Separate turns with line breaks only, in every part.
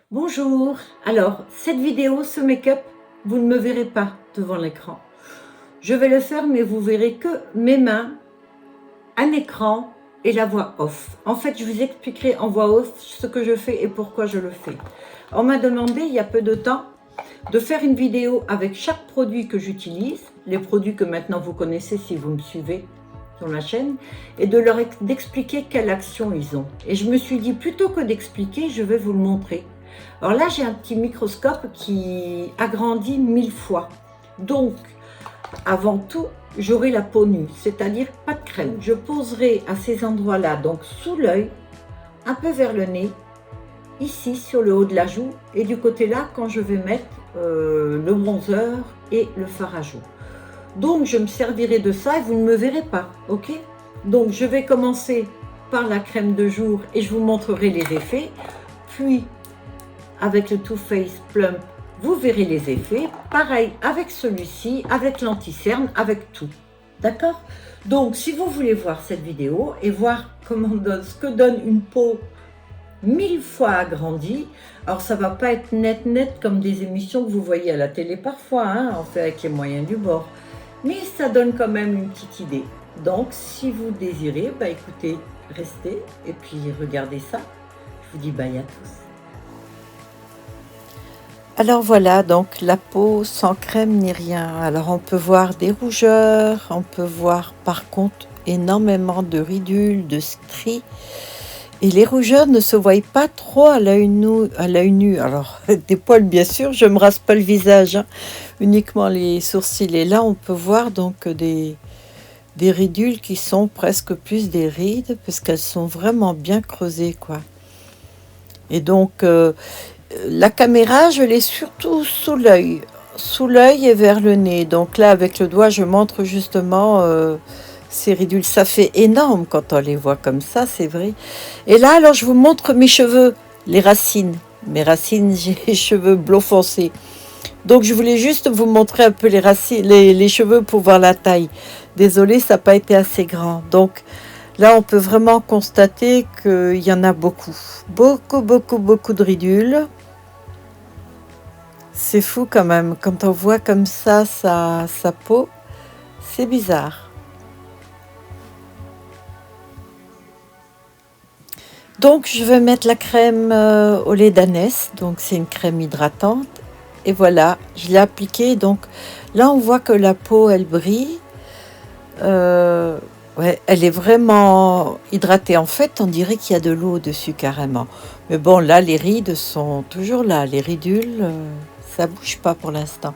Bonjour, alors cette vidéo, ce make-up, vous ne me verrez pas devant l'écran. Je vais le faire mais vous verrez que mes mains, un écran et la voix off. En fait, je vous expliquerai en voix off ce que je fais et pourquoi je le fais. On m'a demandé il y a peu de temps de faire une vidéo avec chaque produit que j'utilise, les produits que maintenant vous connaissez si vous me suivez sur la chaîne, et d'expliquer quelle action ils ont. Et je me suis dit, plutôt que d'expliquer, je vais vous le montrer. Alors là, j'ai un petit microscope qui agrandit 1000 fois. Donc, avant tout, j'aurai la peau nue, c'est-à-dire pas de crème. Je poserai à ces endroits-là, donc sous l'œil, un peu vers le nez, ici sur le haut de la joue, et du côté là, quand je vais mettre le bronzer et le fard à joues. Donc, je me servirai de ça et vous ne me verrez pas, ok? Donc, je vais commencer par la crème de jour et je vous montrerai les effets. Puis, avec le Too Faced Plump, vous verrez les effets. Pareil avec celui-ci, avec l'anti-cerne, avec tout. D'accord? Donc, si vous voulez voir cette vidéo et voir ce que donne une peau 1000 fois agrandie, alors ça va pas être net comme des émissions que vous voyez à la télé parfois, hein, on fait avec les moyens du bord. Mais ça donne quand même une petite idée. Donc, si vous désirez, bah écoutez, restez et puis regardez ça. Je vous dis bye à tous. Alors voilà, donc la peau sans crème ni rien. Alors on peut voir des rougeurs, on peut voir par contre énormément de ridules, de stries. Et les rougeurs ne se voient pas trop à l'œil nu. Alors des poils bien sûr, je me rase pas le visage, hein, uniquement les sourcils. Et là on peut voir donc des ridules qui sont presque plus des rides parce qu'elles sont vraiment bien creusées quoi. Et donc la caméra, je l'ai surtout sous l'œil et vers le nez. Donc là, avec le doigt, je montre justement ces ridules. Ça fait énorme quand on les voit comme ça, c'est vrai. Et là, alors, je vous montre mes cheveux, les racines. Mes racines, j'ai les cheveux bleu foncé. Donc, je voulais juste vous montrer un peu les racines, les cheveux pour voir la taille. Désolée, ça n'a pas été assez grand. Donc, là, on peut vraiment constater qu'il y en a beaucoup. Beaucoup de ridules. C'est fou quand même, quand on voit comme ça sa peau, c'est bizarre. Donc je vais mettre la crème au lait d'ânesse, donc c'est une crème hydratante. Et voilà, je l'ai appliquée, donc là on voit que la peau elle brille. Ouais, elle est vraiment hydratée. En fait, on dirait qu'il y a de l'eau dessus carrément. Mais bon, là les rides sont toujours là, les ridules, ça bouge pas pour l'instant.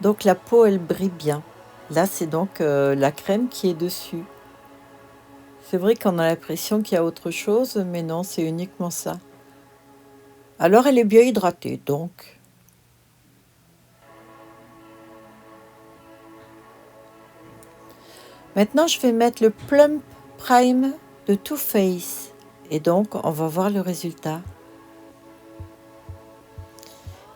Donc la peau, elle brille bien. Là, c'est donc la crème qui est dessus. C'est vrai qu'on a l'impression qu'il y a autre chose, mais non, c'est uniquement ça. Alors, elle est bien hydratée, donc. Maintenant, je vais mettre le Plump Prime de Too Faced. Et donc, on va voir le résultat.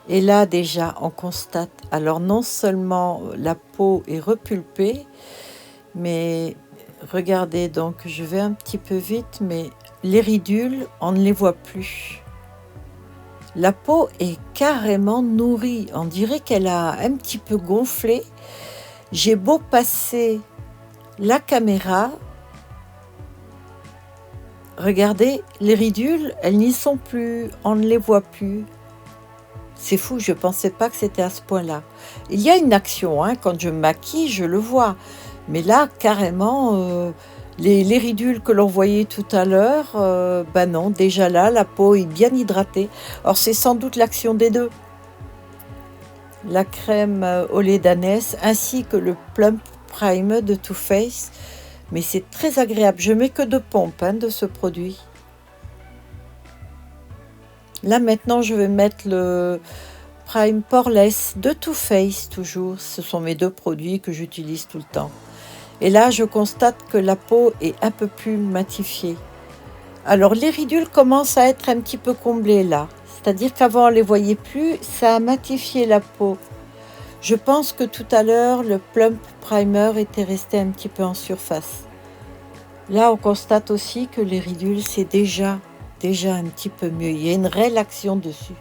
Et là, déjà, on constate, alors non seulement la peau est repulpée, mais regardez, donc je vais un petit peu vite, mais les ridules, on ne les voit plus. La peau est carrément nourrie, on dirait qu'elle a un petit peu gonflé. J'ai beau passer la caméra, regardez, les ridules, elles n'y sont plus, on ne les voit plus. C'est fou, je ne pensais pas que c'était à ce point-là. Il y a une action, hein, quand je me maquille, je le vois. Mais là, carrément, les ridules que l'on voyait tout à l'heure, ben non, déjà là, la peau est bien hydratée. Or, c'est sans doute l'action des deux. La crème au lait d'ânesse ainsi que le Plump Prime de Too Faced. Mais c'est très agréable. Je mets que 2 pompes hein, de ce produit. Là, maintenant, je vais mettre le Prime Poreless de Too Faced, toujours. Ce sont mes 2 produits que j'utilise tout le temps. Et là, je constate que la peau est un peu plus matifiée. Alors, les ridules commencent à être un petit peu comblées là. C'est-à-dire qu'avant, on ne les voyait plus. Ça a matifié la peau. Je pense que tout à l'heure, le Plump Primer était resté un petit peu en surface. Là, on constate aussi que les ridules, c'est déjà déjà un petit peu mieux. Il y a une réelle action dessus.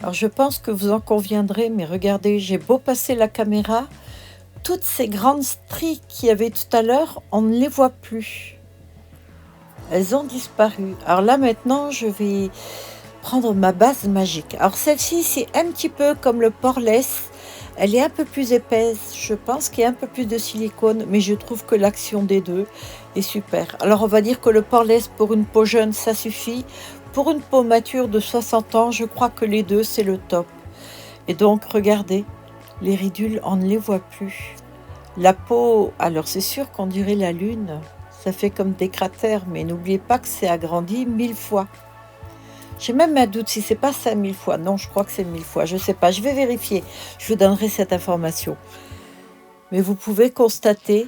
Alors je pense que vous en conviendrez, mais regardez, j'ai beau passer la caméra, toutes ces grandes stries qu'il y avait tout à l'heure, on ne les voit plus. Elles ont disparu. Alors là maintenant, je vais prendre ma base magique. Alors celle-ci, c'est un petit peu comme le poreless. Elle est un peu plus épaisse. Je pense qu'il y a un peu plus de silicone, mais je trouve que l'action des deux est super. Alors on va dire que le poreless pour une peau jeune, ça suffit. Pour une peau mature de 60 ans, je crois que les deux, c'est le top. Et donc, regardez, les ridules, on ne les voit plus. La peau, alors c'est sûr qu'on dirait la lune. Ça fait comme des cratères, mais n'oubliez pas que c'est agrandi 1000 fois. J'ai même un doute si c'est pas ça 1000 fois. Non, je crois que c'est 1000 fois. Je sais pas, je vais vérifier. Je vous donnerai cette information. Mais vous pouvez constater,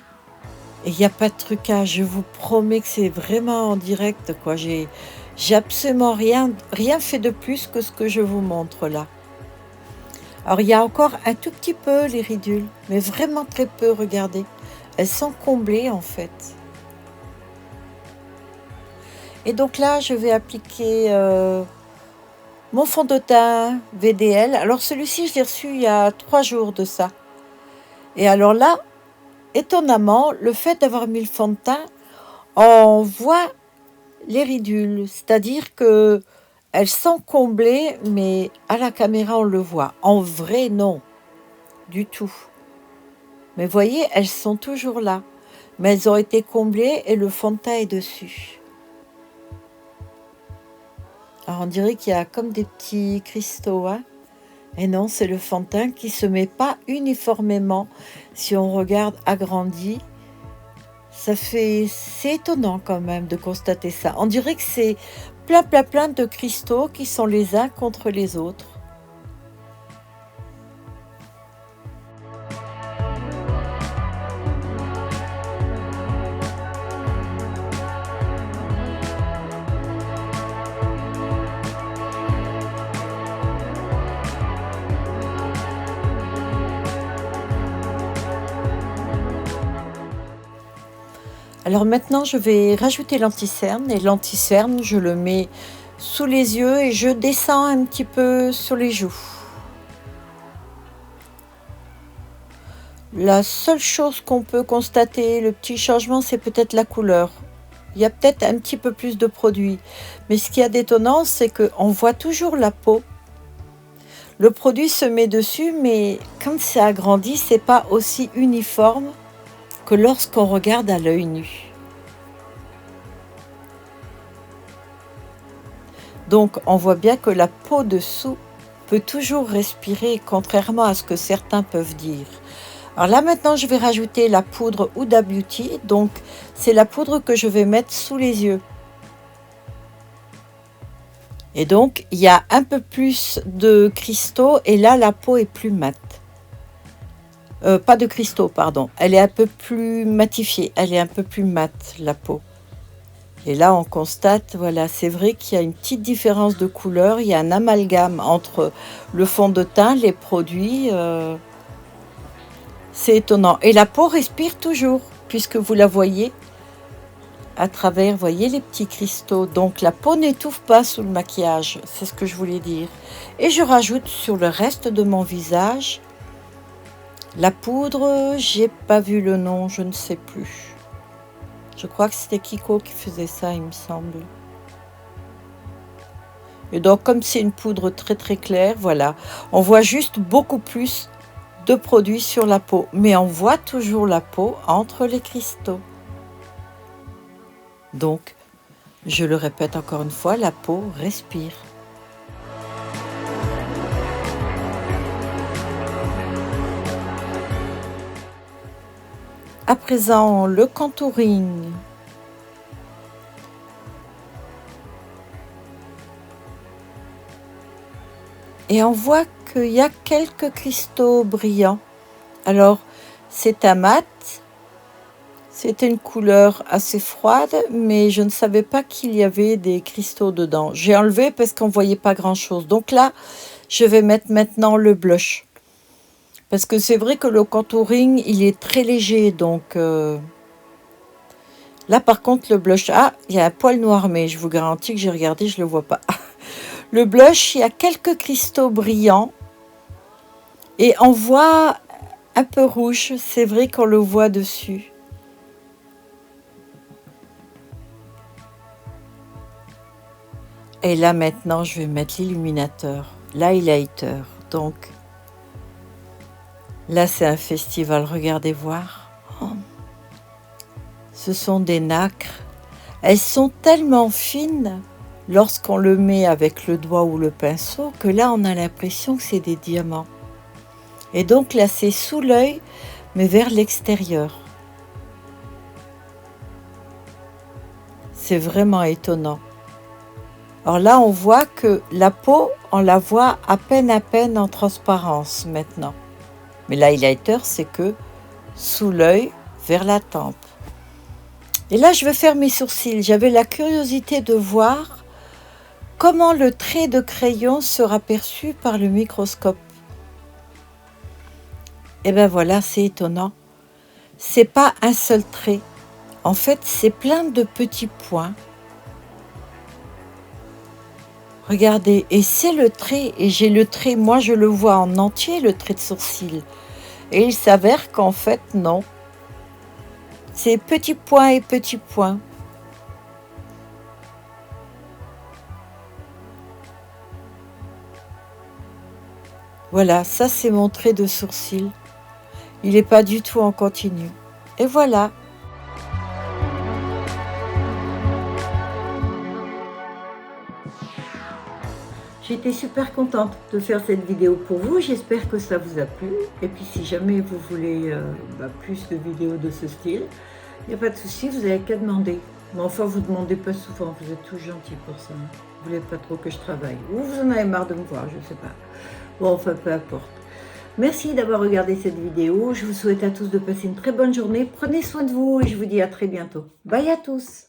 et il n'y a pas de trucage. Je vous promets que c'est vraiment en direct, quoi. J'ai absolument rien fait de plus que ce que je vous montre là. Alors, il y a encore un tout petit peu les ridules, mais vraiment très peu, regardez. Elles sont comblées, en fait. Et donc là, je vais appliquer mon fond de teint VDL. Alors celui-ci, je l'ai reçu il y a 3 jours de ça. Et alors là, étonnamment, le fait d'avoir mis le fond de teint, on voit les ridules. C'est-à-dire que elles sont comblées, mais à la caméra, on le voit. En vrai, non, du tout. Mais voyez, elles sont toujours là. Mais elles ont été comblées et le fond de teint est dessus. Alors on dirait qu'il y a comme des petits cristaux, hein. Et non, c'est le fond de teint qui ne se met pas uniformément. Si on regarde agrandi, c'est étonnant quand même de constater ça. On dirait que c'est plein de cristaux qui sont les uns contre les autres. Alors maintenant, je vais rajouter l'anti-cerne. Et l'anti-cerne, je le mets sous les yeux et je descends un petit peu sur les joues. La seule chose qu'on peut constater, le petit changement, c'est peut-être la couleur. Il y a peut-être un petit peu plus de produit. Mais ce qui est d'étonnant, c'est qu'on voit toujours la peau. Le produit se met dessus, mais quand c'est agrandi, c'est pas aussi uniforme que lorsqu'on regarde à l'œil nu. Donc on voit bien que la peau dessous peut toujours respirer, contrairement à ce que certains peuvent dire. Alors là maintenant je vais rajouter la poudre Huda Beauty, donc c'est la poudre que je vais mettre sous les yeux. Et donc il y a un peu plus de cristaux et là la peau est plus mate. Pas de cristaux, pardon. Elle est un peu plus matifiée, elle est un peu plus mate, la peau. Et là, on constate, voilà, c'est vrai qu'il y a une petite différence de couleur. Il y a un amalgame entre le fond de teint, les produits. C'est étonnant. Et la peau respire toujours, puisque vous la voyez à travers, voyez les petits cristaux. Donc, la peau n'étouffe pas sous le maquillage. C'est ce que je voulais dire. Et je rajoute sur le reste de mon visage la poudre, j'ai pas vu le nom, je ne sais plus. Je crois que c'était Kiko qui faisait ça, il me semble. Et donc, comme c'est une poudre très très claire, voilà, on voit juste beaucoup plus de produits sur la peau. Mais on voit toujours la peau entre les cristaux. Donc, je le répète encore une fois, la peau respire. À présent, le contouring. Et on voit qu'il y a quelques cristaux brillants. Alors, c'est un mat. C'était une couleur assez froide, mais je ne savais pas qu'il y avait des cristaux dedans. J'ai enlevé parce qu'on ne voyait pas grand-chose. Donc là, je vais mettre maintenant le blush. Parce que c'est vrai que le contouring, il est très léger, donc... Là, par contre, le blush... Ah, il y a un poil noir, mais je vous garantis que j'ai regardé, je ne le vois pas. Le blush, il y a quelques cristaux brillants. Et on voit un peu rouge. C'est vrai qu'on le voit dessus. Et là, maintenant, je vais mettre l'illuminateur. L'highlighter. Donc, là, c'est un festival. Regardez voir. Oh. Ce sont des nacres. Elles sont tellement fines lorsqu'on le met avec le doigt ou le pinceau que là, on a l'impression que c'est des diamants. Et donc là, c'est sous l'œil, mais vers l'extérieur. C'est vraiment étonnant. Alors là, on voit que la peau, on la voit à peine en transparence maintenant. Mais l'highlighter, c'est que sous l'œil, vers la tempe. Et là, je vais faire mes sourcils. J'avais la curiosité de voir comment le trait de crayon sera perçu par le microscope. Et ben voilà, c'est étonnant. C'est pas un seul trait. En fait, c'est plein de petits points. Regardez, et c'est le trait, et j'ai le trait, moi je le vois en entier, le trait de sourcil. Et il s'avère qu'en fait, non. C'est petits points et petits points. Voilà, ça c'est mon trait de sourcil. Il n'est pas du tout en continu. Et voilà. J'étais super contente de faire cette vidéo pour vous. J'espère que ça vous a plu. Et puis si jamais vous voulez plus de vidéos de ce style, il n'y a pas de souci, vous n'avez qu'à demander. Mais enfin, vous ne demandez pas souvent, vous êtes tous gentils pour ça. Vous voulez pas trop que je travaille. Ou vous en avez marre de me voir, je ne sais pas. Bon, enfin, peu importe. Merci d'avoir regardé cette vidéo. Je vous souhaite à tous de passer une très bonne journée. Prenez soin de vous et je vous dis à très bientôt. Bye à tous.